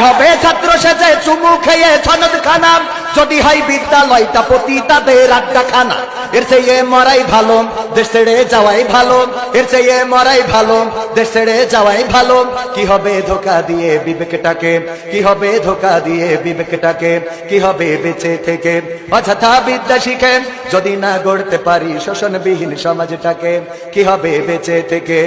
হবে ছাত্র সেজে চুমু খেয়ে সনদ খানা, যদি হয় বিদ্যালয়টা পতিতাদের আড্ডাখানা। এর চেয়ে মরাই ভালো, দেশ ছেড়ে যাওয়াই ভালো। এর চেয়ে মরাই ভালো, দেশ ছেড়ে যাওয়াই ভালো। কি হবে ধোকা দিয়ে বিবেকটাকে, কি হবে ধোকা দিয়ে বিবেকটাকে, কি হবে বেঁচে থেকে অযথা বিদ্যা শিখে যদি না গড়তে পারি শোষণবিহীন সমাজটাকে। কি হবে বেঁচে থেকে,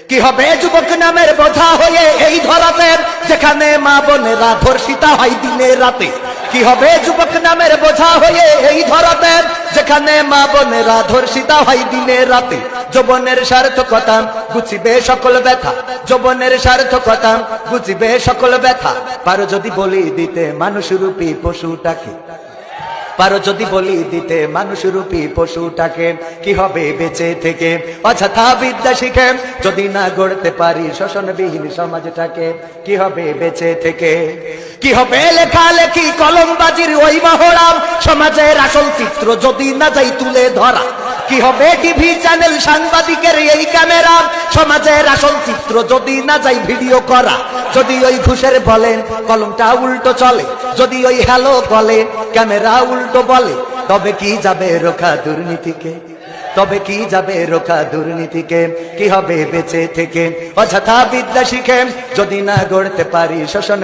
কি হবে যুবক নামের বোঝা হয়ে এই ধরাতে, যেখানে মা বোনেরা ধর্ষিতা হয় দিনে রাতে। কি হবে যুবক নামের বোঝা হয়ে এই ধরাতে, যেখানে মা বোনেরা ধর্ষিতা হয় দিনে রাতে। যৌবনের সার্থকতা গুছিবে সকল ব্যথা, যৌবনের সার্থকতা গুছিবে সকল ব্যথা। পারো যদি বলি দিতে মানুষরূপী পশুটাকে, পারো যদি বলি দিতে মানুষরূপী পশুটাকে। কি হবে বেঁচে থেকে অযথা বিদ্যা শিখে যদি না গড়তে পারি শোষণবিহীন সমাজটাকে। কি হবে বেঁচে থেকে, কি হবে লেখালেখি কলমবাজির ওই মহড়া, সমাজের আসল চিত্র যদি না যাই তুলে ধরা। কি হবে টিভি চ্যানেল সাংবাদিকের এই ক্যামেরা, সমাজের আসল চিত্র যদি না যাই ভিডিও করা। যদি ওই ঘুষের বলেন কলমটা উল্টো চলে, যদি ওই হ্যালো বলে ক্যামেরা উল্টো বলে, তবে কি যাবে রোখা দুর্নীতিকে, তবে কি যাবে রোখা দুর্নীতিকে। কি হবে বেঁচে থেকে অযথা বিদ্যা শিখে যদি না গড়তে পারি শোষণ